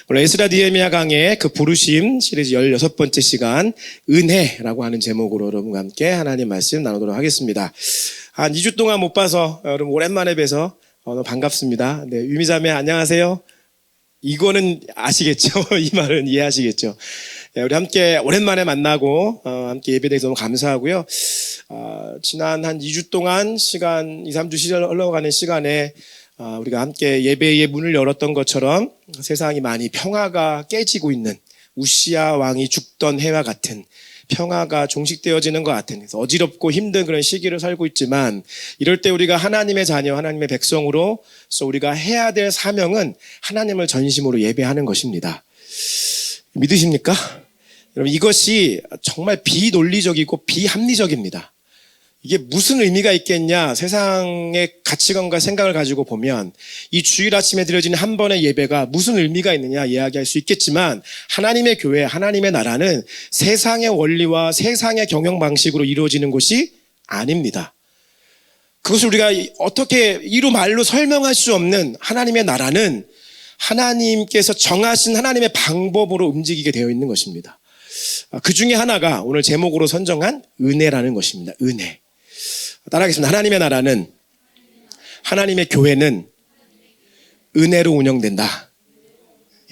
오늘 에스라 느헤미야 강의 그 부르심 시리즈 16번째 시간 은혜라고 하는 제목으로 여러분과 함께 하나님 말씀 나누도록 하겠습니다. 한 2주 동안 못 봐서 여러분 오랜만에 뵈서 너무 반갑습니다. 네, 유미자매 안녕하세요. 이거는 아시겠죠? 이 말은 이해하시겠죠? 네, 우리 함께 오랜만에 만나고 함께 예배드려서 너무 감사하고요. 지난 한 2주 동안 시간 2, 3주 시절 흘러가는 시간에 우리가 함께 예배의 문을 열었던 것처럼 세상이 많이 평화가 깨지고 있는 우시야 왕이 죽던 해와 같은 평화가 종식되어지는 것 같은 그래서 어지럽고 힘든 그런 시기를 살고 있지만 이럴 때 우리가 하나님의 자녀, 하나님의 백성으로서 우리가 해야 될 사명은 하나님을 전심으로 예배하는 것입니다. 믿으십니까? 여러분 이것이 정말 비논리적이고 비합리적입니다. 이게 무슨 의미가 있겠냐? 세상의 가치관과 생각을 가지고 보면 이 주일 아침에 드려지는 한 번의 예배가 무슨 의미가 있느냐 이야기할 수 있겠지만 하나님의 교회, 하나님의 나라는 세상의 원리와 세상의 경영 방식으로 이루어지는 것이 아닙니다. 그것을 우리가 어떻게 이루 말로 설명할 수 없는 하나님의 나라는 하나님께서 정하신 하나님의 방법으로 움직이게 되어 있는 것입니다. 그 중에 하나가 오늘 제목으로 선정한 은혜라는 것입니다. 은혜. 따라하겠습니다. 하나님의 나라는, 하나님의 교회는 은혜로 운영된다.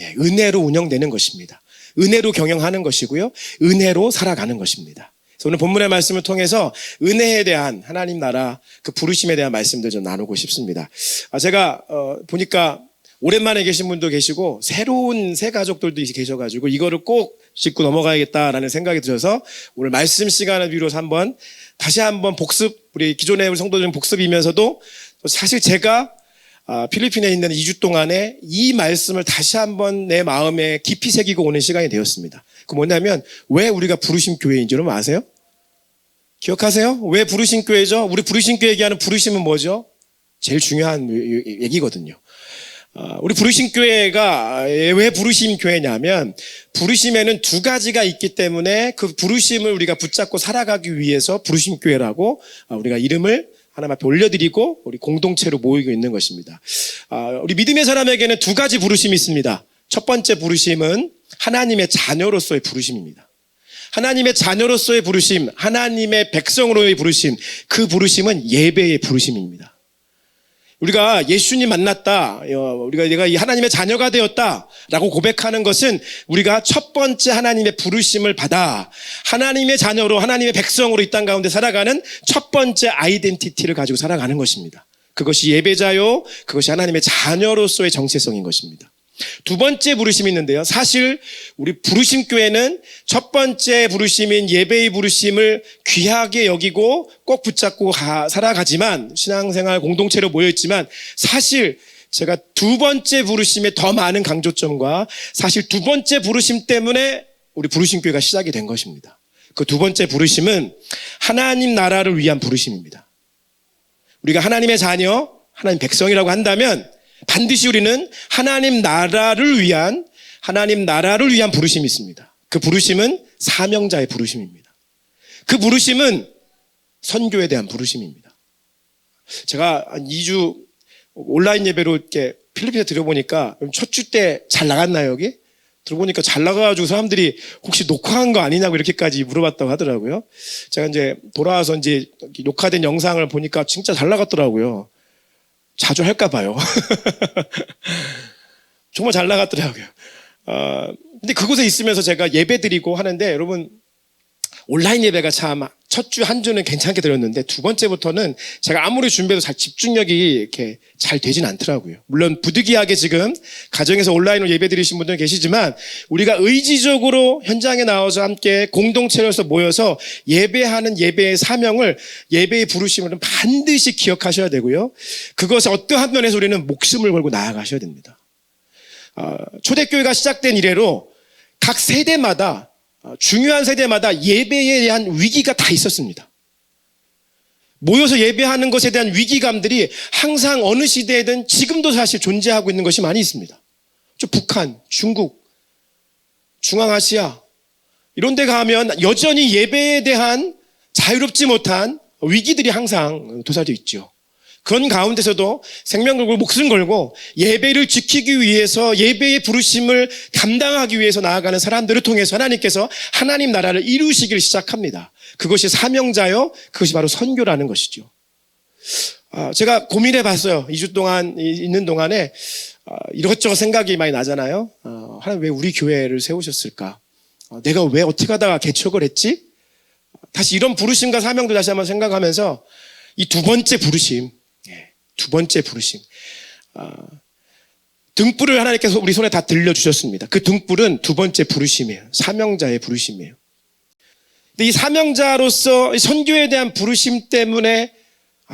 예, 은혜로 운영되는 것입니다. 은혜로 경영하는 것이고요. 은혜로 살아가는 것입니다. 그래서 오늘 본문의 말씀을 통해서 은혜에 대한 하나님 나라 그 부르심에 대한 말씀들 좀 나누고 싶습니다. 제가 보니까 오랜만에 계신 분도 계시고 새로운 새 가족들도 계셔가지고 이거를 꼭 짚고 넘어가야겠다라는 생각이 들어서 오늘 말씀 시간을 비로소 다시 한번 복습, 우리 기존의 우리 성도들 복습이면서도 사실 제가 필리핀에 있는 2주 동안에 이 말씀을 다시 한번 내 마음에 깊이 새기고 오는 시간이 되었습니다. 그 뭐냐면 왜 우리가 부르심 교회인 줄 아세요? 기억하세요? 왜 부르심 교회죠? 우리 부르심 교회 얘기하는 부르심은 뭐죠? 제일 중요한 얘기거든요. 우리 부르심 교회가 왜 부르심 교회냐면 부르심에는 두 가지가 있기 때문에 그 부르심을 우리가 붙잡고 살아가기 위해서 부르심 교회라고 우리가 이름을 하나님 앞에 올려드리고 우리 공동체로 모이고 있는 것입니다. 우리 믿음의 사람에게는 두 가지 부르심이 있습니다. 첫 번째 부르심은 하나님의 자녀로서의 부르심입니다. 하나님의 자녀로서의 부르심, 하나님의 백성으로의 부르심, 그 부르심은 예배의 부르심입니다. 우리가 예수님 만났다, 내가 하나님의 자녀가 되었다라고 고백하는 것은 우리가 첫 번째 하나님의 부르심을 받아 하나님의 자녀로 하나님의 백성으로 이 땅 가운데 살아가는 첫 번째 아이덴티티를 가지고 살아가는 것입니다. 그것이 예배자요, 그것이 하나님의 자녀로서의 정체성인 것입니다. 두 번째 부르심이 있는데요. 사실 우리 부르심 교회는 첫 번째 부르심인 예배의 부르심을 귀하게 여기고 꼭 붙잡고 살아가지만 신앙생활 공동체로 모여있지만 사실 제가 두 번째 부르심에 더 많은 강조점과 사실 두 번째 부르심 때문에 우리 부르심 교회가 시작이 된 것입니다. 그 두 번째 부르심은 하나님 나라를 위한 부르심입니다. 우리가 하나님의 자녀, 하나님 백성이라고 한다면 반드시 우리는 하나님 나라를 위한 부르심이 있습니다. 그 부르심은 사명자의 부르심입니다. 그 부르심은 선교에 대한 부르심입니다. 제가 한 2주 온라인 예배로 이렇게 필리핀에 들어보니까 첫 주 때 잘 나갔나요, 여기? 들어보니까 잘 나가가지고 사람들이 혹시 녹화한 거 아니냐고 이렇게까지 물어봤다고 하더라고요. 제가 이제 돌아와서 이제 녹화된 영상을 보니까 진짜 잘 나갔더라고요. 자주 할까 봐요. 정말 잘 나갔더라고요. 근데 그곳에 있으면서 제가 예배 드리고 하는데 여러분 온라인 예배가 참 첫 주 한 주는 괜찮게 드렸는데 두 번째부터는 제가 아무리 준비해도 잘 집중력이 이렇게 잘 되진 않더라고요. 물론 부득이하게 지금 가정에서 온라인으로 예배 드리신 분들 계시지만 우리가 의지적으로 현장에 나와서 함께 공동체로서 모여서 예배하는 예배의 사명을 예배의 부르심을 반드시 기억하셔야 되고요. 그것을 어떠한 면에서 우리는 목숨을 걸고 나아가셔야 됩니다. 초대교회가 시작된 이래로 각 세대마다 중요한 세대마다 예배에 대한 위기가 다 있었습니다. 모여서 예배하는 것에 대한 위기감들이 항상 어느 시대에든 지금도 사실 존재하고 있는 것이 많이 있습니다. 북한, 중국, 중앙아시아 이런 데 가면 여전히 예배에 대한 자유롭지 못한 위기들이 항상 도사져 있죠. 그런 가운데서도 생명 걸고 목숨 걸고 예배를 지키기 위해서 예배의 부르심을 감당하기 위해서 나아가는 사람들을 통해서 하나님께서 하나님 나라를 이루시기를 시작합니다. 그것이 사명자요, 그것이 바로 선교라는 것이죠. 제가 고민해 봤어요. 2주 동안 있는 동안에 이것저것 생각이 많이 나잖아요. 하나님 왜 우리 교회를 세우셨을까? 내가 왜 어떻게 하다가 개척을 했지? 다시 이런 부르심과 사명도 다시 한번 생각하면서 이 두 번째 부르심, 등불을 하나님께서 우리 손에 다 들려주셨습니다. 그 등불은 두 번째 부르심이에요. 사명자의 부르심이에요. 근데 이 사명자로서 선교에 대한 부르심 때문에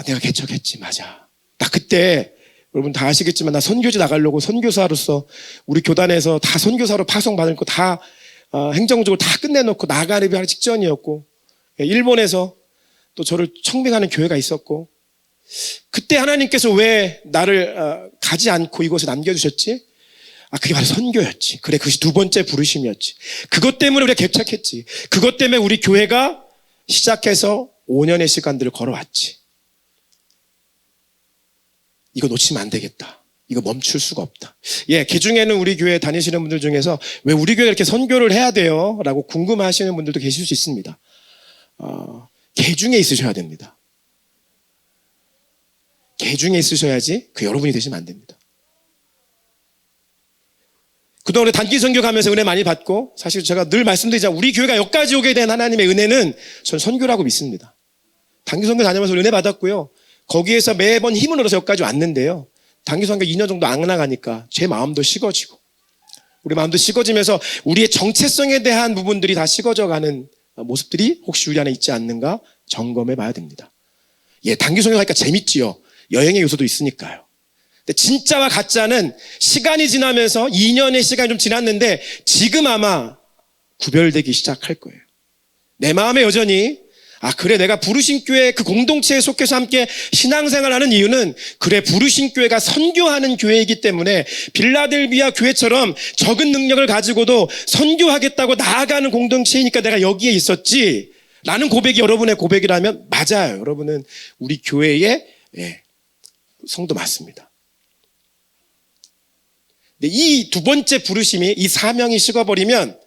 내가 개척했지, 맞아. 나 그때 여러분 다 아시겠지만 나 선교지 나가려고 선교사로서 우리 교단에서 다 선교사로 파송받을 거 다 행정적으로 다 끝내놓고 나가려고 하는 직전이었고, 일본에서 또 저를 청빙하는 교회가 있었고, 그때 하나님께서 왜 나를 가지 않고 이곳에 남겨주셨지? 그게 바로 선교였지. 그래, 그것이 두 번째 부르심이었지. 그것 때문에 우리가 개척했지. 그것 때문에 우리 교회가 시작해서 5년의 시간들을 걸어왔지. 이거 놓치면 안 되겠다. 이거 멈출 수가 없다. 개중에는 우리 교회 다니시는 분들 중에서 왜 우리 교회 이렇게 선교를 해야 돼요? 라고 궁금하시는 분들도 계실 수 있습니다. 개중에 있으셔야 됩니다. 개중에 있으셔야지 여러분이 되시면 안 됩니다. 그동안 우리 단기 선교 가면서 은혜 많이 받고, 사실 제가 늘 말씀드리자 우리 교회가 여기까지 오게 된 하나님의 은혜는 전 선교라고 믿습니다. 단기 선교 다니면서 은혜 받았고요. 거기에서 매번 힘을 얻어서 여기까지 왔는데요. 단기 선교 2년 정도 안 나가니까 제 마음도 식어지고 우리 마음도 식어지면서 우리의 정체성에 대한 부분들이 다 식어져가는 모습들이 혹시 우리 안에 있지 않는가 점검해 봐야 됩니다. 단기 선교 가니까 재밌지요. 여행의 요소도 있으니까요. 근데 진짜와 가짜는 시간이 지나면서 2년의 시간이 좀 지났는데 지금 아마 구별되기 시작할 거예요. 내 마음에 여전히 그래, 내가 부르신 교회 그 공동체에 속해서 함께 신앙생활하는 이유는 그래, 부르신 교회가 선교하는 교회이기 때문에 빌라델비아 교회처럼 적은 능력을 가지고도 선교하겠다고 나아가는 공동체이니까 내가 여기에 있었지 라는 고백이 여러분의 고백이라면 맞아요. 여러분은 우리 교회의 성도 맞습니다. 근데 이 두 번째 부르심이, 이 사명이 식어버리면,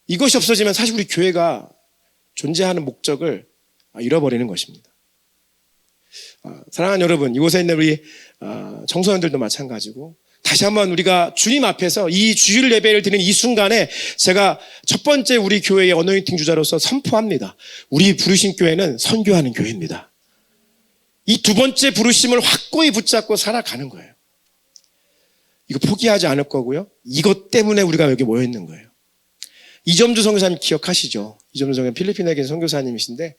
이것이 없어지면 사실 우리 교회가 존재하는 목적을 잃어버리는 것입니다. 사랑하는 여러분, 이곳에 있는 우리 청소년들도 마찬가지고, 다시 한번 우리가 주님 앞에서 이 주일 예배를 드리는 이 순간에 제가 첫 번째 우리 교회의 어노인팅 주자로서 선포합니다. 우리 부르신 교회는 선교하는 교회입니다. 이 두 번째 부르심을 확고히 붙잡고 살아가는 거예요. 이거 포기하지 않을 거고요. 이것 때문에 우리가 여기 모여 있는 거예요. 이점주 선교사님 기억하시죠? 이점주 선교사님 필리핀에 계신 선교사님이신데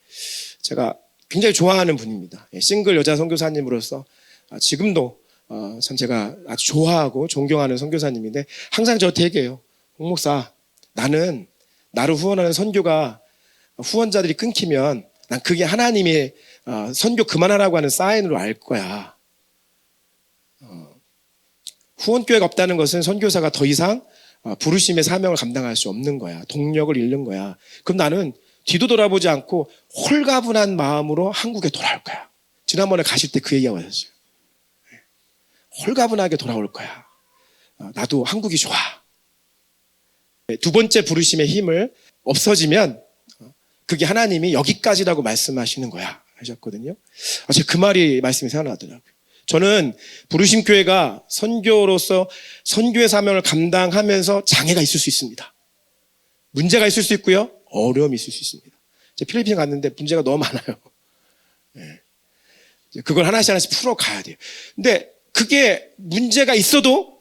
제가 굉장히 좋아하는 분입니다. 싱글 여자 선교사님으로서 지금도 참 제가 아주 좋아하고 존경하는 선교사님인데 항상 저한테 얘기해요. 홍 목사, 나는 나를 후원하는 선교가 후원자들이 끊기면 난 그게 하나님의 선교 그만하라고 하는 사인으로 알 거야. 후원교회가 없다는 것은 선교사가 더 이상 부르심의 사명을 감당할 수 없는 거야. 동력을 잃는 거야. 그럼 나는 뒤도 돌아보지 않고 홀가분한 마음으로 한국에 돌아올 거야. 지난번에 가실 때 그 얘기가 왔어요. 홀가분하게 돌아올 거야. 나도 한국이 좋아. 두 번째 부르심의 힘을 없어지면 그게 하나님이 여기까지라고 말씀하시는 거야 하셨거든요. 제가 그 말씀이 생각나더라고요. 저는 부르심 교회가 선교로서 선교의 사명을 감당하면서 장애가 있을 수 있습니다. 문제가 있을 수 있고요. 어려움이 있을 수 있습니다. 제가 필리핀 갔는데 문제가 너무 많아요. 그걸 하나씩 하나씩 풀어가야 돼요. 근데 그게 문제가 있어도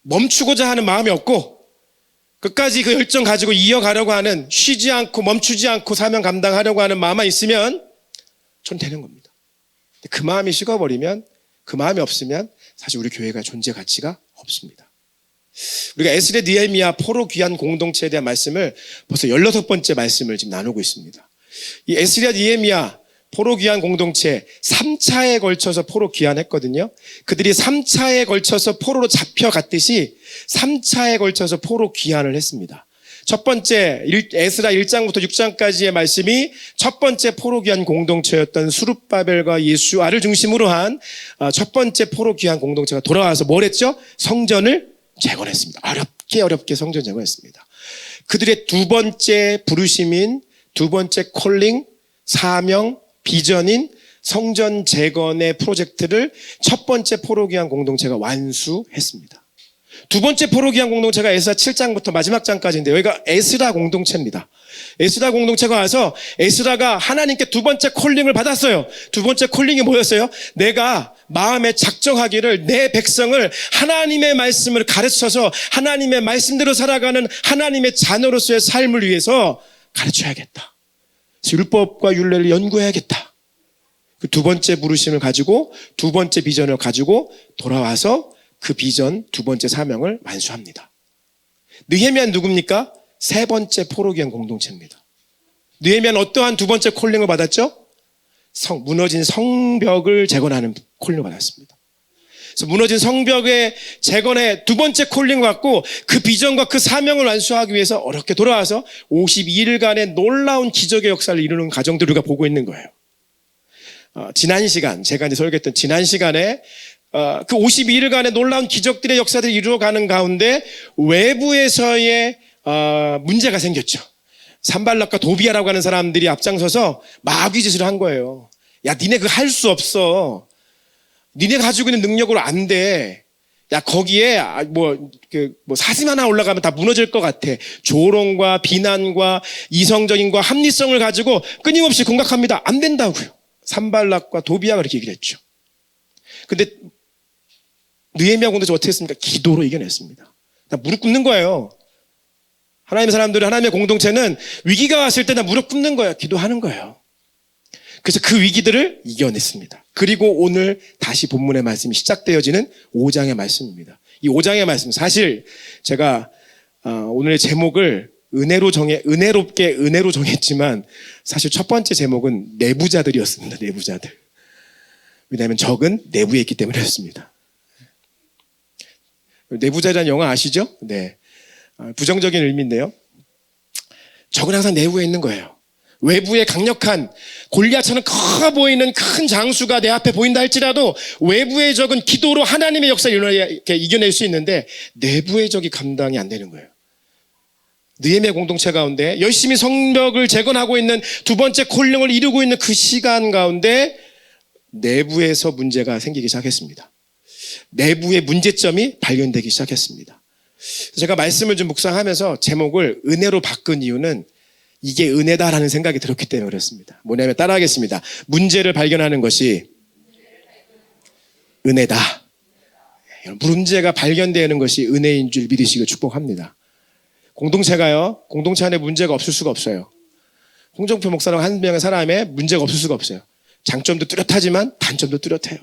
멈추고자 하는 마음이 없고 끝까지 그 열정 가지고 이어가려고 하는, 쉬지 않고 멈추지 않고 사명 감당하려고 하는 마음만 있으면 전 되는 겁니다. 그 마음이 식어버리면, 그 마음이 없으면 사실 우리 교회가 존재 가치가 없습니다. 우리가 에스겔, 느헤미야, 포로 귀한 공동체에 대한 말씀을 벌써 16번째 말씀을 지금 나누고 있습니다. 이 에스겔, 느헤미야, 포로 귀한 공동체 3차에 걸쳐서 포로 귀환했거든요. 그들이 3차에 걸쳐서 포로로 잡혀갔듯이 3차에 걸쳐서 포로 귀환을 했습니다. 첫 번째 에스라 1장부터 6장까지의 말씀이 첫 번째 포로귀환 공동체였던 수룹바벨과 예수아를 중심으로 한 첫 번째 포로귀환 공동체가 돌아와서 뭘 했죠? 성전을 재건했습니다. 어렵게 성전 재건했습니다. 그들의 두 번째 부르심인, 두 번째 콜링, 사명, 비전인 성전 재건의 프로젝트를 첫 번째 포로귀환 공동체가 완수했습니다. 두 번째 포로귀환 공동체가 에스라 7장부터 마지막 장까지인데 여기가 에스라 공동체입니다. 에스라 공동체가 와서 에스라가 하나님께 두 번째 콜링을 받았어요. 두 번째 콜링이 뭐였어요? 내가 마음에 작정하기를 내 백성을 하나님의 말씀을 가르쳐서 하나님의 말씀대로 살아가는 하나님의 자녀로서의 삶을 위해서 가르쳐야겠다. 율법과 율례를 연구해야겠다. 그 두 번째 부르심을 가지고 두 번째 비전을 가지고 돌아와서 그 비전 두 번째 사명을 완수합니다. 느헤미야는 누굽니까? 세 번째 포로귀환 공동체입니다. 느헤미야는 어떠한 두 번째 콜링을 받았죠? 무너진 성벽을 재건하는 콜링을 받았습니다. 그래서 무너진 성벽의 재건의 두 번째 콜링을 받고 그 비전과 그 사명을 완수하기 위해서 어렵게 돌아와서 52일간의 놀라운 기적의 역사를 이루는 과정들을 우리가 보고 있는 거예요. 지난 시간, 제가 이제 설교했던 지난 시간에 그 52일간의 놀라운 기적들의 역사들이 이루어가는 가운데 외부에서의 문제가 생겼죠. 산발락과 도비아라고 하는 사람들이 앞장서서 마귀짓을 한 거예요. 야, 니네 그거 할 수 없어. 니네 가지고 있는 능력으로 안 돼. 야, 거기에 사슴 하나 올라가면 다 무너질 것 같아. 조롱과 비난과 이성적인과 합리성을 가지고 끊임없이 공격합니다. 안 된다고요. 산발락과 도비아가 그렇게 얘기를 했죠. 근데 느헤미야 공동체 어떻게 했습니까? 기도로 이겨냈습니다. 다 무릎 꿇는 거예요. 하나님의 사람들은, 하나님의 공동체는 위기가 왔을 때 다 무릎 꿇는 거예요. 기도하는 거예요. 그래서 그 위기들을 이겨냈습니다. 그리고 오늘 다시 본문의 말씀이 시작되어지는 5장의 말씀입니다. 이 5장의 말씀, 사실 제가 오늘의 제목을 은혜롭게 은혜로 정했지만 사실 첫 번째 제목은 내부자들이었습니다. 내부자들. 왜냐하면 적은 내부에 있기 때문이었습니다. 내부자라는 영화 아시죠? 네. 부정적인 의미인데요. 적은 항상 내부에 있는 거예요. 외부에 강력한 골리앗처럼 커 보이는 큰 장수가 내 앞에 보인다 할지라도 외부의 적은 기도로 하나님의 역사를 이겨낼 수 있는데 내부의 적이 감당이 안 되는 거예요. 느헤미야 공동체 가운데 열심히 성벽을 재건하고 있는 두 번째 콜링을 이루고 있는 그 시간 가운데 내부에서 문제가 생기기 시작했습니다. 내부의 문제점이 발견되기 시작했습니다. 제가 말씀을 좀 묵상하면서 제목을 은혜로 바꾼 이유는 이게 은혜다라는 생각이 들었기 때문에 그렇습니다. 뭐냐면 따라하겠습니다. 문제를 발견하는 것이 은혜다. 문제가 발견되는 것이 은혜인 줄 믿으시길 축복합니다. 공동체가요, 공동체 안에 문제가 없을 수가 없어요. 홍정표 목사랑 한 명의 사람에 문제가 없을 수가 없어요. 장점도 뚜렷하지만 단점도 뚜렷해요.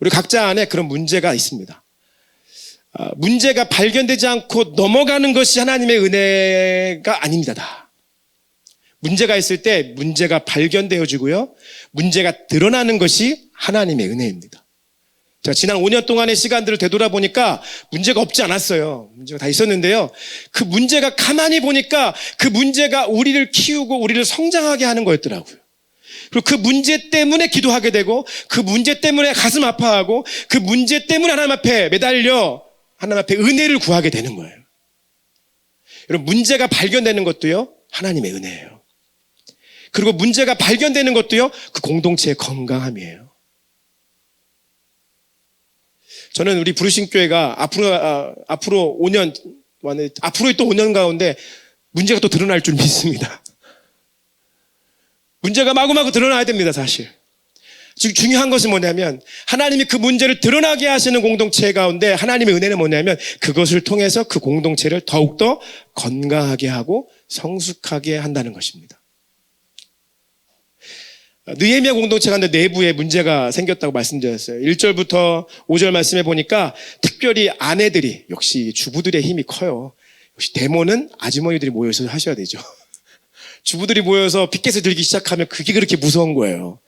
우리 각자 안에 그런 문제가 있습니다. 문제가 발견되지 않고 넘어가는 것이 하나님의 은혜가 아닙니다. 다. 문제가 있을 때 문제가 발견되어지고요. 문제가 드러나는 것이 하나님의 은혜입니다. 제가 지난 5년 동안의 시간들을 되돌아보니까 문제가 없지 않았어요. 문제가 다 있었는데요. 그 문제가 가만히 보니까 그 문제가 우리를 키우고 우리를 성장하게 하는 거였더라고요. 그리고 그 문제 때문에 기도하게 되고 그 문제 때문에 가슴 아파하고 그 문제 때문에 하나님 앞에 매달려 하나님 앞에 은혜를 구하게 되는 거예요. 여러분, 문제가 발견되는 것도요, 하나님의 은혜예요. 그리고 문제가 발견되는 것도요, 그 공동체의 건강함이에요. 저는 우리 부르심교회가 앞으로 5년, 앞으로의 또 5년 가운데 문제가 또 드러날 줄 믿습니다. 문제가 마구마구 드러나야 됩니다, 사실. 지금 중요한 것은 뭐냐면 하나님이 그 문제를 드러나게 하시는 공동체 가운데 하나님의 은혜는 뭐냐면 그것을 통해서 그 공동체를 더욱더 건강하게 하고 성숙하게 한다는 것입니다. 느헤미야 공동체 가운데 내부에 문제가 생겼다고 말씀드렸어요. 1절부터 5절 말씀해 보니까 특별히 아내들이, 역시 주부들의 힘이 커요. 역시 데모는 아주머니들이 모여서 하셔야 되죠. 주부들이 모여서 피켓을 들기 시작하면 그게 그렇게 무서운 거예요.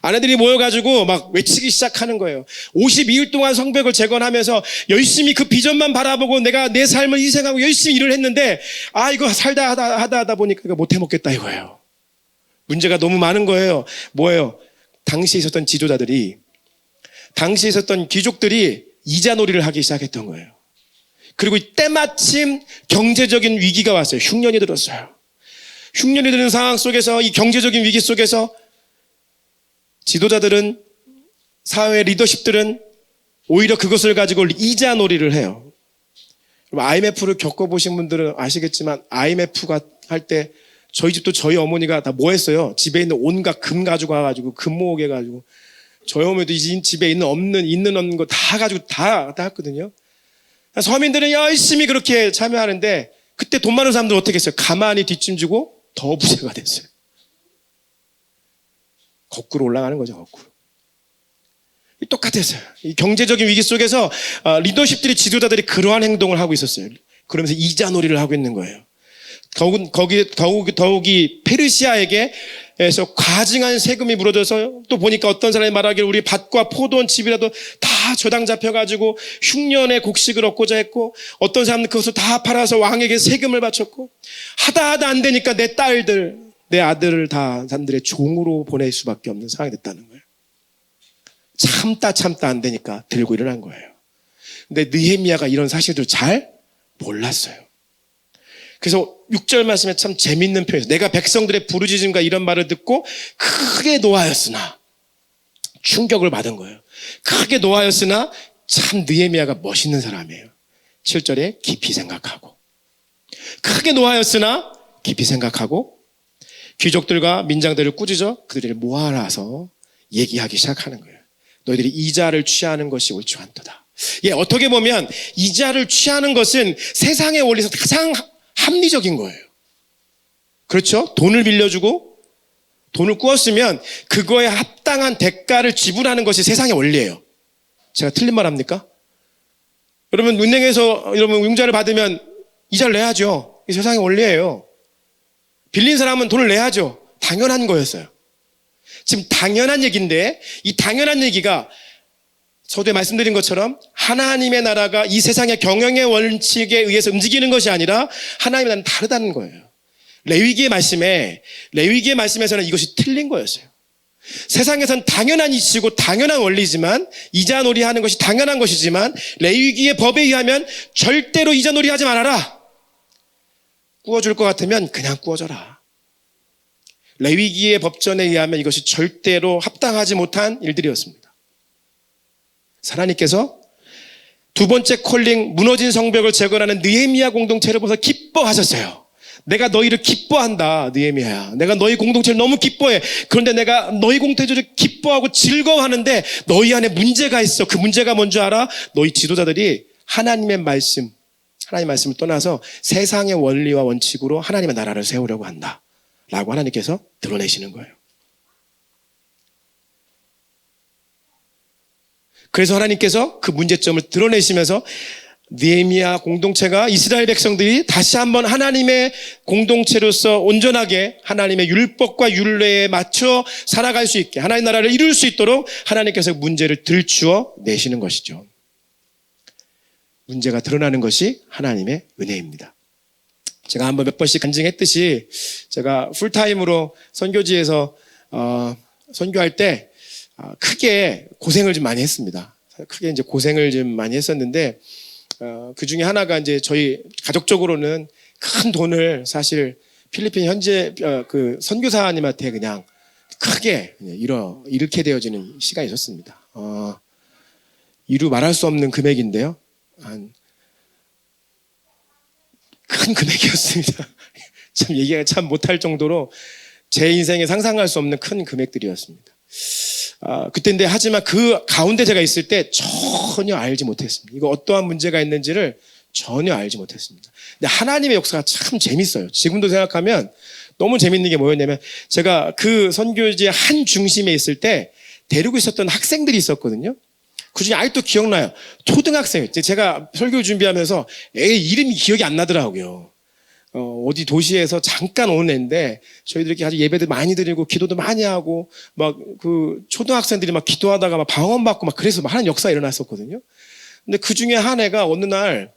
아내들이 모여가지고 막 외치기 시작하는 거예요. 52일 동안 성벽을 재건하면서 열심히 그 비전만 바라보고 내가 내 삶을 희생하고 열심히 일을 했는데, 이거 살다 하다 보니까 이거 못 해먹겠다 이거예요. 문제가 너무 많은 거예요. 뭐예요? 당시에 있었던 지도자들이, 당시에 있었던 귀족들이 이자놀이를 하기 시작했던 거예요. 그리고 때마침 경제적인 위기가 왔어요. 흉년이 들었어요. 흉년이 드는 상황 속에서, 이 경제적인 위기 속에서 지도자들은, 사회 리더십들은 오히려 그것을 가지고 이자놀이를 해요. IMF를 겪어보신 분들은 아시겠지만, IMF가 할 때 저희 집도 저희 어머니가 다 뭐 했어요? 집에 있는 온갖 금 가지고 와가지고, 금 모으게 해가지고, 저희 어머니도 이 집에 있는 없는 거 다 가지고 다 했거든요. 서민들은 열심히 그렇게 참여하는데, 그때 돈 많은 사람들은 어떻게 했어요? 가만히 뒷짐지고 더 부자가 됐어요. 거꾸로 올라가는 거죠, 거꾸로. 똑같았어요. 이 경제적인 위기 속에서 리더십들이, 지도자들이 그러한 행동을 하고 있었어요. 그러면서 이자놀이를 하고 있는 거예요. 더욱이 페르시아에게서 과증한 세금이 물어져서, 또 보니까 어떤 사람이 말하기를 우리 밭과 포도원 집이라도 다 저당 잡혀가지고 흉년의 곡식을 얻고자 했고, 어떤 사람은 그것을 다 팔아서 왕에게 세금을 바쳤고, 하다 안 되니까 내 딸들, 내 아들을 다 사람들의 종으로 보낼 수밖에 없는 상황이 됐다는 거예요. 참다 안 되니까 들고 일어난 거예요. 근데 느헤미야가 이런 사실을 잘 몰랐어요. 그래서 6절 말씀에 참 재밌는 표현이에요. 내가 백성들의 부르짖음과 이런 말을 듣고 크게 노하였으나, 충격을 받은 거예요. 크게 노하였으나 참 느헤미야가 멋있는 사람이에요. 7절에 깊이 생각하고, 크게 노하였으나 깊이 생각하고, 귀족들과 민장들을 꾸짖어 그들을 모아놔서 얘기하기 시작하는 거예요. 너희들이 이자를 취하는 것이 옳지 않도다. 어떻게 보면 이자를 취하는 것은 세상의 원리에서 가장 합리적인 거예요. 그렇죠? 돈을 빌려주고 돈을 꾸었으면 그거에 합당한 대가를 지불하는 것이 세상의 원리예요. 제가 틀린 말 합니까? 여러분, 은행에서 여러분 융자를 받으면 이자를 내야죠. 이게 세상의 원리예요. 빌린 사람은 돈을 내야죠. 당연한 거였어요. 지금 당연한 얘기인데, 이 당연한 얘기가 서두에 말씀드린 것처럼 하나님의 나라가 이 세상의 경영의 원칙에 의해서 움직이는 것이 아니라 하나님의 나라는 다르다는 거예요. 레위기의 말씀에서는 이것이 틀린 거였어요. 세상에선 당연한 이치고 당연한 원리지만, 이자놀이 하는 것이 당연한 것이지만, 레위기의 법에 의하면 절대로 이자놀이 하지 말아라. 꾸어줄 것 같으면 그냥 꾸어줘라. 레위기의 법전에 의하면 이것이 절대로 합당하지 못한 일들이었습니다. 하나님께서 두 번째 콜링, 무너진 성벽을 재건하는 느헤미야 공동체를 보면서 기뻐하셨어요. 내가 너희를 기뻐한다, 느헤미야야. 내가 너희 공동체를 너무 기뻐해. 그런데 내가 너희 공동체를 기뻐하고 즐거워하는데 너희 안에 문제가 있어. 그 문제가 뭔지 알아? 너희 지도자들이 하나님의 말씀을 떠나서 세상의 원리와 원칙으로 하나님의 나라를 세우려고 한다 라고 하나님께서 드러내시는 거예요. 그래서 하나님께서 그 문제점을 드러내시면서 느헤미야 공동체가, 이스라엘 백성들이 다시 한번 하나님의 공동체로서 온전하게 하나님의 율법과 율례에 맞춰 살아갈 수 있게, 하나님의 나라를 이룰 수 있도록 하나님께서 문제를 들추어 내시는 것이죠. 문제가 드러나는 것이 하나님의 은혜입니다. 제가 한번 몇 번씩 간증했듯이, 제가 풀타임으로 선교지에서 선교할 때 크게 고생을 좀 많이 했습니다. 크게 이제 고생을 좀 많이 했었는데, 그 중에 하나가 이제 저희 가족적으로는 큰 돈을 사실 필리핀 현재 그 선교사님한테 그냥 크게 잃게 되어지는 시간이 있었습니다. 이루 말할 수 없는 금액인데요. 큰 금액이었습니다. 참 얘기가 참 못할 정도로 제 인생에 상상할 수 없는 큰 금액들이었습니다. 그때인데, 하지만 그 가운데 제가 있을 때 전혀 알지 못했습니다. 이거 어떠한 문제가 있는지를 전혀 알지 못했습니다. 근데 하나님의 역사가 참 재밌어요. 지금도 생각하면 너무 재밌는 게 뭐였냐면, 제가 그 선교지의 한 중심에 있을 때 데리고 있었던 학생들이 있었거든요. 그중에 아직도 기억나요. 초등학생. 제가 설교 준비하면서 애 이름이 기억이 안 나더라고요. 어디 도시에서 잠깐 오는 애인데 저희들이 이렇게 아주 예배도 많이 드리고 기도도 많이 하고 막 그 초등학생들이 막 기도하다가 막 방언받고 막 그래서 막 하는 역사가 일어났었거든요. 근데 그 중에 한 애가 어느 날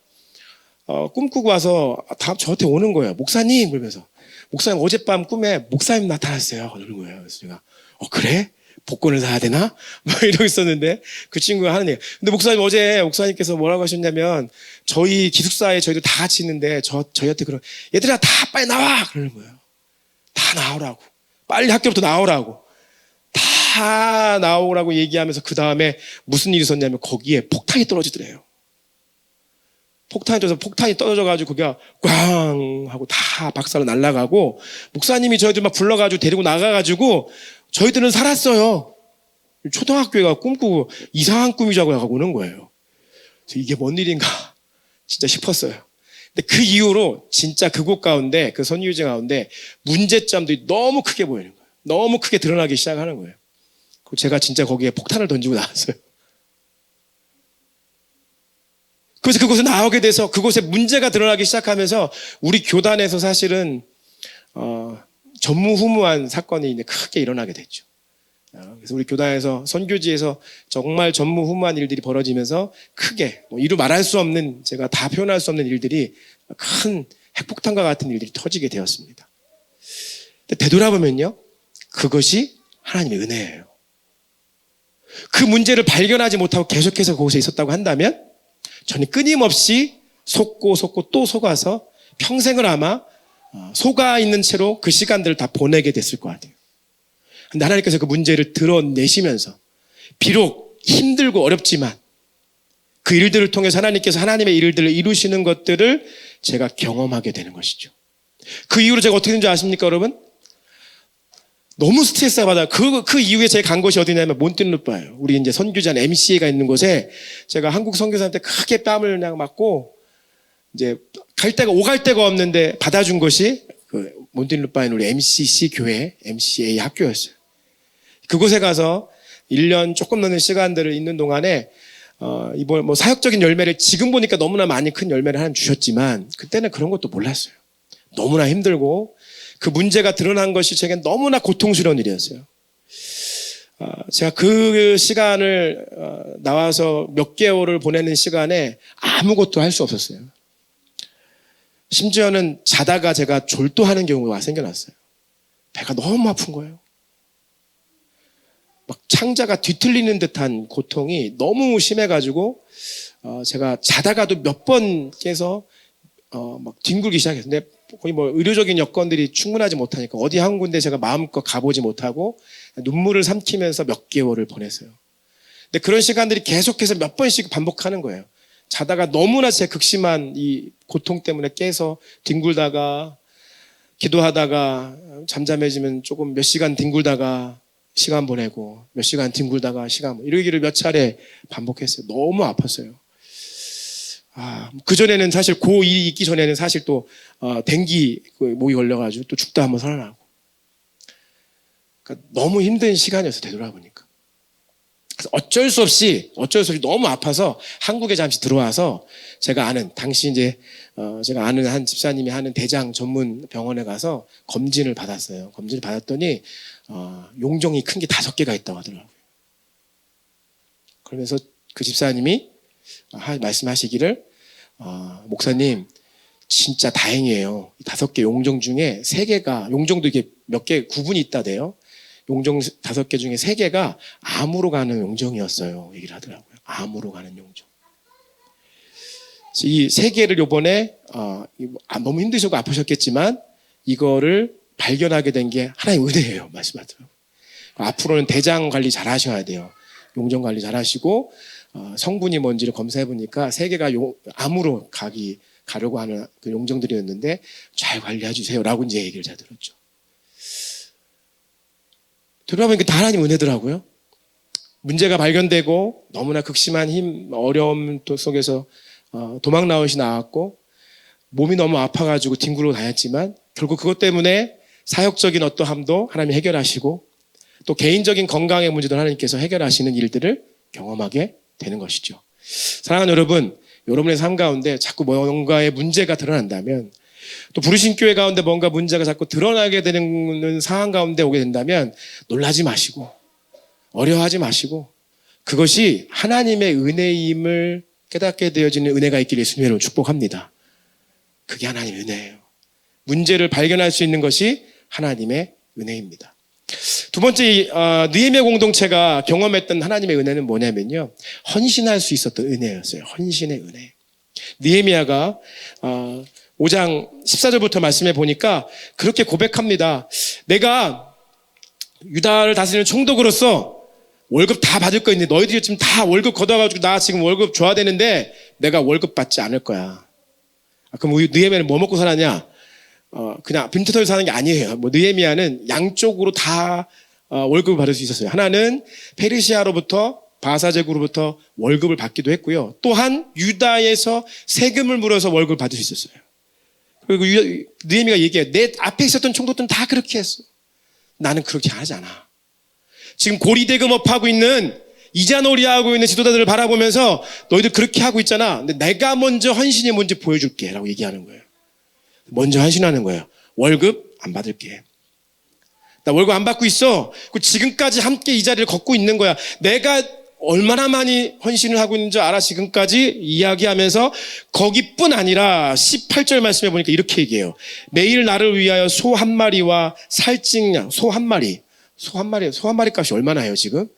꿈꾸고 와서 저한테 오는 거예요. 목사님 그러면서 목사님 어젯밤 꿈에 목사님 나타났어요. 그러는 거예요. 그래서 제가 그래? 복권을 사야 되나? 막 이러고 있었는데 그 친구가 하는 얘기. 근데 목사님 어제 목사님께서 뭐라고 하셨냐면 저희 기숙사에 저희도 다 같이 있는데 저희한테 얘들아 다 빨리 나와! 그러는 거예요. 다 나오라고. 빨리 학교부터 나오라고. 다 나오라고 얘기하면서 그 다음에 무슨 일이 있었냐면 거기에 폭탄이 떨어지더래요. 폭탄이 떨어져서 폭탄이 떨어져가지고 거기가 꽝 하고 다 박살로 날아가고 목사님이 저희들 막 불러가지고 데리고 나가가지고 저희들은 살았어요. 초등학교가 꿈꾸고 이상한 꿈이 자고 나가고 오는 거예요. 그래서 이게 뭔 일인가 진짜 싶었어요. 근데 그 이후로 진짜 그곳 가운데 그 선유제 가운데 문제점들이 너무 크게 보이는 거예요. 너무 크게 드러나기 시작하는 거예요. 그리고 제가 진짜 거기에 폭탄을 던지고 나왔어요. 그래서 그곳에 나오게 돼서 그곳에 문제가 드러나기 시작하면서 우리 교단에서 사실은 전무후무한 사건이 이제 크게 일어나게 됐죠. 그래서 우리 교단에서 선교지에서 정말 전무후무한 일들이 벌어지면서 크게 이루 말할 수 없는 제가 다 표현할 수 없는 일들이 큰 핵폭탄과 같은 일들이 터지게 되었습니다. 근데 되돌아보면요, 그것이 하나님의 은혜예요. 그 문제를 발견하지 못하고 계속해서 그곳에 있었다고 한다면 저는 끊임없이 속고 또 속아서 평생을 아마 속아 있는 채로 그 시간들을 다 보내게 됐을 것 같아요. 근데 하나님께서 그 문제를 드러내시면서 비록 힘들고 어렵지만 그 일들을 통해서 하나님께서 하나님의 일들을 이루시는 것들을 제가 경험하게 되는 것이죠. 그 이후로 제가 어떻게 된지 아십니까, 여러분? 너무 스트레스가 받아요. 그 이후에 제가 간 곳이 어디냐면 몬틴루파예요. 우리 이제 선교지한 MCA가 있는 곳에 제가 한국 선교사한테 크게 뺨을 그냥 맞고 이제 오갈 데가 없는데 받아준 것이 그 몬틴루파에 있는 우리 MCC 교회, MCA 학교였어요. 그곳에 가서 1년 조금 넘는 시간들을 있는 동안에 이번 뭐 사역적인 열매를 지금 보니까 너무나 많이 큰 열매를 하나님 주셨지만 그때는 그런 것도 몰랐어요. 너무나 힘들고 그 문제가 드러난 것이 제게 너무나 고통스러운 일이었어요. 제가 그 시간을 나와서 몇 개월을 보내는 시간에 아무것도 할 수 없었어요. 심지어는 자다가 제가 졸도하는 경우가 생겨났어요. 배가 너무 아픈 거예요. 막 창자가 뒤틀리는 듯한 고통이 너무 심해가지고 제가 자다가도 몇 번 깨서 막 뒹굴기 시작했어요. 근데 거의 뭐 의료적인 여건들이 충분하지 못하니까 어디 한 군데 제가 마음껏 가보지 못하고 눈물을 삼키면서 몇 개월을 보냈어요. 근데 그런 시간들이 계속해서 몇 번씩 반복하는 거예요. 자다가 너무나 제 극심한 이 고통 때문에 깨서 뒹굴다가 기도하다가 잠잠해지면 조금 몇 시간 뒹굴다가 시간 보내고 몇 시간 뒹굴다가 시간 이러기를 몇 차례 반복했어요. 너무 아팠어요. 그전에는 사실 고2 있기 전에는 사실 또 댕기 목이 걸려가지고 또 죽다 한번 살아나고 그러니까 너무 힘든 시간이었어요. 되돌아보니까. 그래서 어쩔 수 없이 너무 아파서 한국에 잠시 들어와서 제가 아는 당시 이제 제가 아는 한 집사님이 하는 대장 전문 병원에 가서 검진을 받았어요. 검진을 받았더니 용종이 큰 게 5개가 있다고 하더라고요. 그러면서 그 집사님이 말씀하시기를 목사님 진짜 다행이에요. 5개 용종 중에 3개가 용종도 이게 몇 개 구분이 있다대요. 용종 5개 중에 3개가 암으로 가는 용종이었어요. 얘기를 하더라고요. 암으로 가는 용종. 이 3개를 요번에 너무 힘드시고 아프셨겠지만 이거를 발견하게 된 게 하나님의 은혜예요. 말씀하더라고요. 앞으로는 대장 관리 잘 하셔야 돼요. 용종 관리 잘 하시고 성분이 뭔지를 검사해 보니까 3개가 암으로 가려고 하는 그 용종들이었는데 잘 관리해 주세요라고 이제 얘기를 잘 들었죠. 들어보니까 다 하나님 은혜더라고요. 문제가 발견되고 너무나 극심한 어려움 속에서 도망 나오시 나왔고 몸이 너무 아파가지고 뒹굴고 다녔지만 결국 그것 때문에 사역적인 어떠함도 하나님이 해결하시고 또 개인적인 건강의 문제도 하나님께서 해결하시는 일들을 경험하게 되는 것이죠. 사랑하는 여러분, 여러분의 삶 가운데 자꾸 뭔가의 문제가 드러난다면 또 부르신 교회 가운데 뭔가 문제가 자꾸 드러나게 되는 상황 가운데 오게 된다면 놀라지 마시고 어려워하지 마시고 그것이 하나님의 은혜임을 깨닫게 되어지는 은혜가 있기를 예수님으로 축복합니다. 그게 하나님의 은혜예요. 문제를 발견할 수 있는 것이 하나님의 은혜입니다. 두 번째, 느헤미야 공동체가 경험했던 하나님의 은혜는 뭐냐면요, 헌신할 수 있었던 은혜였어요. 헌신의 은혜. 느헤미야가 5장 14절부터 말씀해 보니까 그렇게 고백합니다. 내가 유다를 다스리는 총독으로서 월급 다 받을 거 있는데 너희들이 지금 다 월급 걷어가지고 나 지금 월급 줘야 되는데 내가 월급 받지 않을 거야. 그럼 느헤미야는 뭐 먹고 살았냐? 그냥 빈터털 사는 게 아니에요. 느헤미야는 양쪽으로 다 월급을 받을 수 있었어요. 하나는 페르시아로부터 바사제국으로부터 월급을 받기도 했고요. 또한 유다에서 세금을 물어서 월급을 받을 수 있었어요. 그리고 느헤미야가 얘기해요. 내 앞에 있었던 총독들은 다 그렇게 했어. 나는 그렇게 하지 않아. 지금 고리대금업하고 있는 이자놀이하고 있는 지도자들을 바라보면서 너희들 그렇게 하고 있잖아. 근데 내가 먼저 헌신이 뭔지 보여줄게 라고 얘기하는 거예요. 먼저 헌신하는 거예요. 월급 안 받을게. 나 월급 안 받고 있어. 지금까지 함께 이 자리를 걷고 있는 거야. 내가 얼마나 많이 헌신을 하고 있는 줄 알아? 지금까지 이야기하면서 거기뿐 아니라 18절 말씀해 보니까 이렇게 얘기해요. 매일 나를 위하여 소 한 마리와 살찐양, 소 한 마리 값이 얼마나 해요 지금?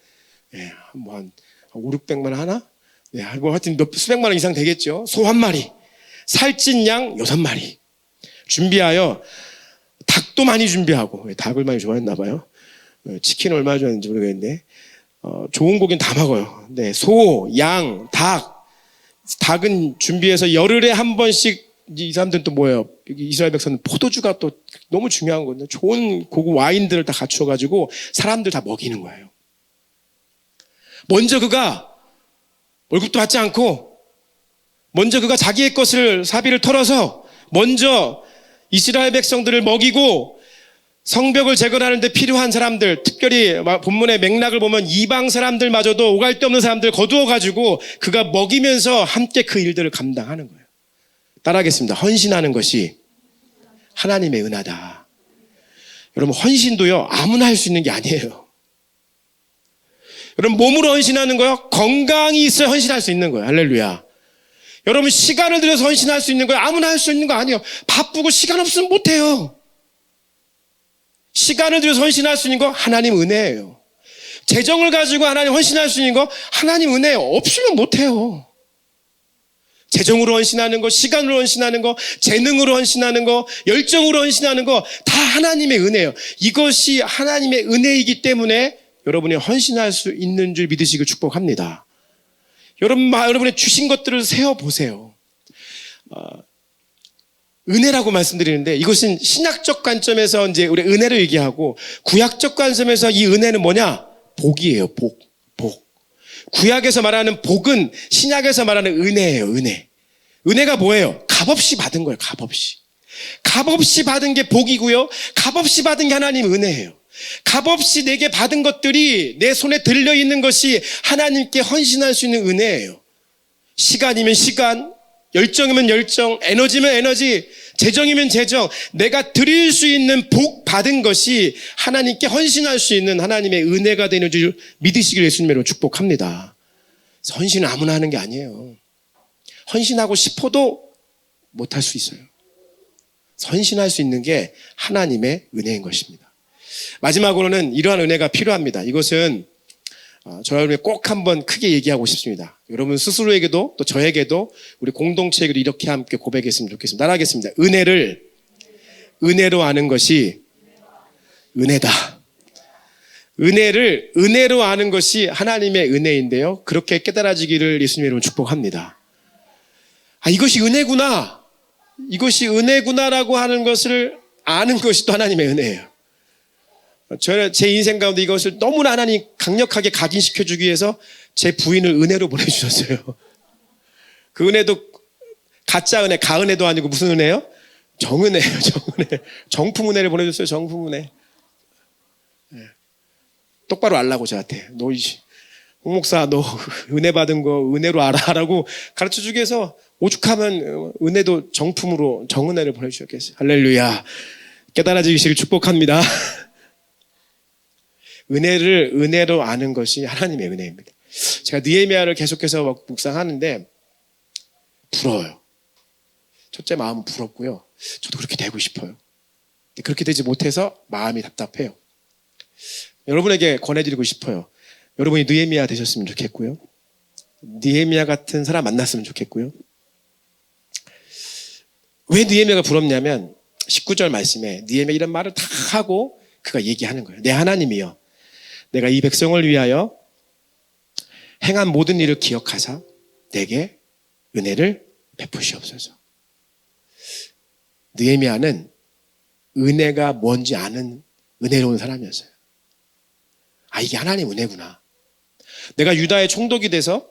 예, 뭐 한 5, 600만 원 하나? 예, 뭐 하여튼 수백만 원 이상 되겠죠. 소 한 마리, 살찐 양 6마리 준비하여 닭도 많이 준비하고, 닭을 많이 좋아했나 봐요. 치킨 얼마나 좋아했는지 모르겠는데 좋은 고기는 다 먹어요. 네, 소, 양, 닭은 준비해서 열흘에 한 번씩. 이 사람들은 또 뭐예요? 이스라엘 백성은 포도주가 또 너무 중요한 거거든요. 좋은 고급 와인들을 다 갖추어가지고 사람들 다 먹이는 거예요. 먼저 그가 월급도 받지 않고 먼저 그가 자기의 것을 사비를 털어서 먼저 이스라엘 백성들을 먹이고 성벽을 재건하는데 필요한 사람들, 특별히 본문의 맥락을 보면 이방 사람들마저도 오갈 데 없는 사람들 거두어가지고 그가 먹이면서 함께 그 일들을 감당하는 거예요. 따라하겠습니다. 헌신하는 것이 하나님의 은하다. 여러분, 헌신도요, 아무나 할 수 있는 게 아니에요. 여러분, 몸으로 헌신하는 거요, 건강이 있어야 헌신할 수 있는 거예요. 할렐루야. 여러분, 시간을 들여서 헌신할 수 있는 거예요. 아무나 할 수 있는 거 아니에요. 바쁘고 시간 없으면 못해요. 시간을 들여서 헌신할 수 있는 거 하나님 은혜예요. 재정을 가지고 하나님 헌신할 수 있는 거 하나님 은혜예요. 없으면 못해요. 재정으로 헌신하는 거, 시간으로 헌신하는 거, 재능으로 헌신하는 거, 열정으로 헌신하는 거 다 하나님의 은혜예요. 이것이 하나님의 은혜이기 때문에 여러분이 헌신할 수 있는 줄 믿으시길 축복합니다. 여러분의 주신 것들을 세어보세요. 은혜라고 말씀드리는데 이것은 신약적 관점에서 이제 우리 은혜를 얘기하고 구약적 관점에서 이 은혜는 뭐냐? 복이에요. 복. 구약에서 말하는 복은 신약에서 말하는 은혜예요. 은혜가 뭐예요? 값없이 받은 거예요. 값없이 받은 게 복이고요. 값없이 받은 게 하나님 은혜예요. 값없이 내게 받은 것들이 내 손에 들려있는 것이 하나님께 헌신할 수 있는 은혜예요. 시간이면 시간, 열정이면 열정, 에너지면 에너지, 재정이면 재정, 내가 드릴 수 있는 복 받은 것이 하나님께 헌신할 수 있는 하나님의 은혜가 되는 줄 믿으시길 예수님으로 축복합니다. 그래서 헌신은 아무나 하는 게 아니에요. 헌신하고 싶어도 못할 수 있어요. 헌신할 수 있는 게 하나님의 은혜인 것입니다. 마지막으로는 이러한 은혜가 필요합니다. 이것은 저와 여러분이 꼭 한번 크게 얘기하고 싶습니다. 여러분 스스로에게도 또 저에게도 우리 공동체에게도 이렇게 함께 고백했으면 좋겠습니다. 따라하겠습니다. 은혜를 은혜로 아는 것이 은혜다. 은혜를 은혜로 아는 것이 하나님의 은혜인데요. 그렇게 깨달아지기를 예수님으로 축복합니다. 이것이 은혜구나. 이것이 은혜구나라고 하는 것을 아는 것이 또 하나님의 은혜예요. 저는 제 인생 가운데 이것을 너무나 하나님 강력하게 각인시켜주기 위해서 제 부인을 은혜로 보내주셨어요. 그 은혜도 가짜 은혜, 가은혜도 아니고 무슨 은혜요? 정은혜예요. 정품 은혜를 보내줬어요. 정품 은혜. 똑바로 알라고 저한테. 홍 목사 너 은혜 받은 거 은혜로 알아라고 가르쳐주기 위해서 오죽하면 은혜도 정품으로 정은혜를 보내주셨겠어요. 할렐루야. 깨달아지시길 축복합니다. 은혜를 은혜로 아는 것이 하나님의 은혜입니다. 제가 느헤미야를 계속해서 묵상하는데 부러워요. 첫째 마음은 부럽고요. 저도 그렇게 되고 싶어요. 그렇게 되지 못해서 마음이 답답해요. 여러분에게 권해드리고 싶어요. 여러분이 느헤미야 되셨으면 좋겠고요. 느헤미야 같은 사람 만났으면 좋겠고요. 왜 느헤미야가 부럽냐면 19절 말씀에 느헤미야 이런 말을 다 하고 그가 얘기하는 거예요. 내 하나님이여, 내가 이 백성을 위하여 행한 모든 일을 기억하사 내게 은혜를 베푸시옵소서. 느헤미야는 은혜가 뭔지 아는 은혜로운 사람이었어요. 아, 이게 하나님 은혜구나. 내가 유다의 총독이 돼서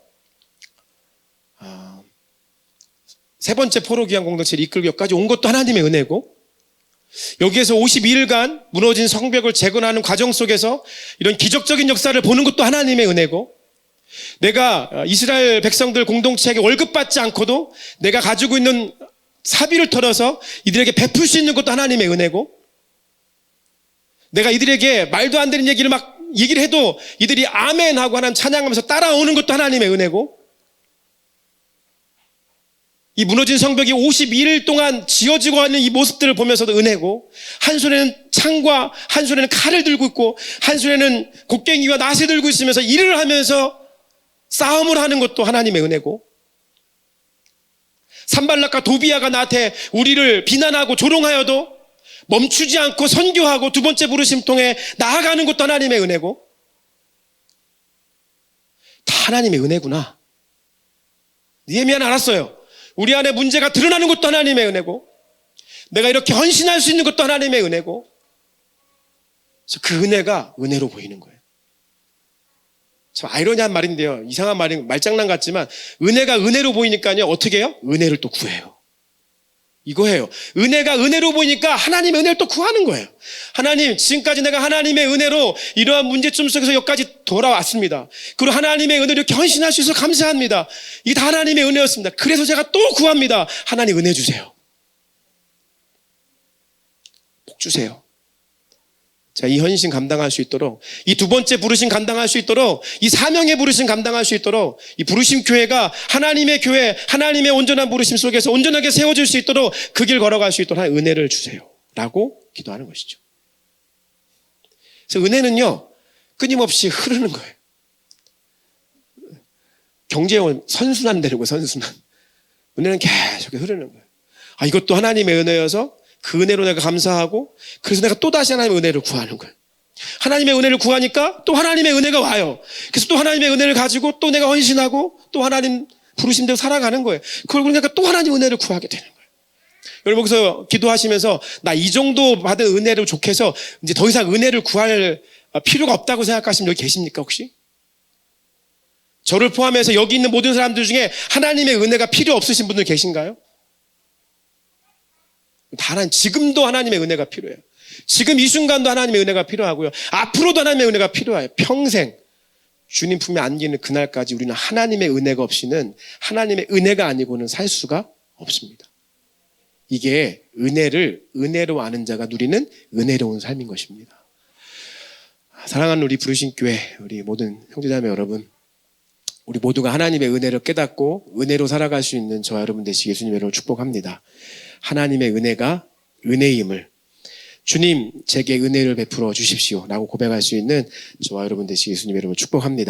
세 번째 포로 귀환 공동체를 이끌고 여기까지 온 것도 하나님의 은혜고, 여기에서 52일간 무너진 성벽을 재건하는 과정 속에서 이런 기적적인 역사를 보는 것도 하나님의 은혜고, 내가 이스라엘 백성들 공동체에게 월급 받지 않고도 내가 가지고 있는 사비를 털어서 이들에게 베풀 수 있는 것도 하나님의 은혜고, 내가 이들에게 말도 안 되는 얘기를 해도 이들이 아멘 하고 하나님 찬양하면서 따라오는 것도 하나님의 은혜고, 이 무너진 성벽이 52일 동안 지어지고 있는 이 모습들을 보면서도 은혜고, 한 손에는 창과 한 손에는 칼을 들고 있고 한 손에는 곡괭이와 낫을 들고 있으면서 일을 하면서 싸움을 하는 것도 하나님의 은혜고, 산발락과 도비아가 나한테 우리를 비난하고 조롱하여도 멈추지 않고 선교하고 두 번째 부르심 통해 나아가는 것도 하나님의 은혜고, 다 하나님의 은혜구나. 느헤미야는 알았어요. 우리 안에 문제가 드러나는 것도 하나님의 은혜고, 내가 이렇게 헌신할 수 있는 것도 하나님의 은혜고, 그래서 그 은혜가 은혜로 보이는 거예요. 참 아이러니한 말인데요. 이상한 말장난 같지만 은혜가 은혜로 보이니까요. 어떻게 해요? 은혜를 또 구해요. 이거예요. 은혜가 은혜로 보이니까 하나님의 은혜를 또 구하는 거예요. 하나님, 지금까지 내가 하나님의 은혜로 이러한 문제점 속에서 여기까지 돌아왔습니다. 그리고 하나님의 은혜로 이렇게 헌신할 수 있어서 감사합니다. 이게 다 하나님의 은혜였습니다. 그래서 제가 또 구합니다. 하나님 은혜 주세요. 복 주세요. 자, 이 헌신 감당할 수 있도록, 이 두 번째 부르심 감당할 수 있도록, 이 사명의 부르심 감당할 수 있도록, 이 부르심 교회가 하나님의 교회, 하나님의 온전한 부르심 속에서 온전하게 세워질 수 있도록 그 길 걸어갈 수 있도록 은혜를 주세요 라고 기도하는 것이죠. 그래서 은혜는요 끊임없이 흐르는 거예요. 경제원 선순환 되는 거예요. 선순환. 은혜는 계속 흐르는 거예요. 아, 이것도 하나님의 은혜여서 그 은혜로 내가 감사하고, 그래서 내가 또다시 하나님의 은혜를 구하는 거예요. 하나님의 은혜를 구하니까 또 하나님의 은혜가 와요. 그래서 또 하나님의 은혜를 가지고 또 내가 헌신하고 또 하나님 부르심대로 살아가는 거예요. 그걸 그러니까 또 하나님 은혜를 구하게 되는 거예요. 여러분 거기서 기도하시면서 나 이 정도 받은 은혜로 족해서 이제 더 이상 은혜를 구할 필요가 없다고 생각하시면 여기 계십니까 혹시? 저를 포함해서 여기 있는 모든 사람들 중에 하나님의 은혜가 필요 없으신 분들 계신가요? 지금도 하나님의 은혜가 필요해요. 지금 이 순간도 하나님의 은혜가 필요하고요. 앞으로도 하나님의 은혜가 필요해요. 평생 주님 품에 안기는 그날까지 우리는 하나님의 은혜가 없이는, 하나님의 은혜가 아니고는 살 수가 없습니다. 이게 은혜를 은혜로 아는 자가 누리는 은혜로운 삶인 것입니다. 사랑하는 우리 부르신 교회, 우리 모든 형제자매 여러분, 우리 모두가 하나님의 은혜를 깨닫고 은혜로 살아갈 수 있는 저와 여러분 되시기 예수님의 이름으로 축복합니다. 하나님의 은혜가 은혜임을, 주님 제게 은혜를 베풀어 주십시오 라고 고백할 수 있는 저와 여러분 되시기 예수님의 이름으로 축복합니다.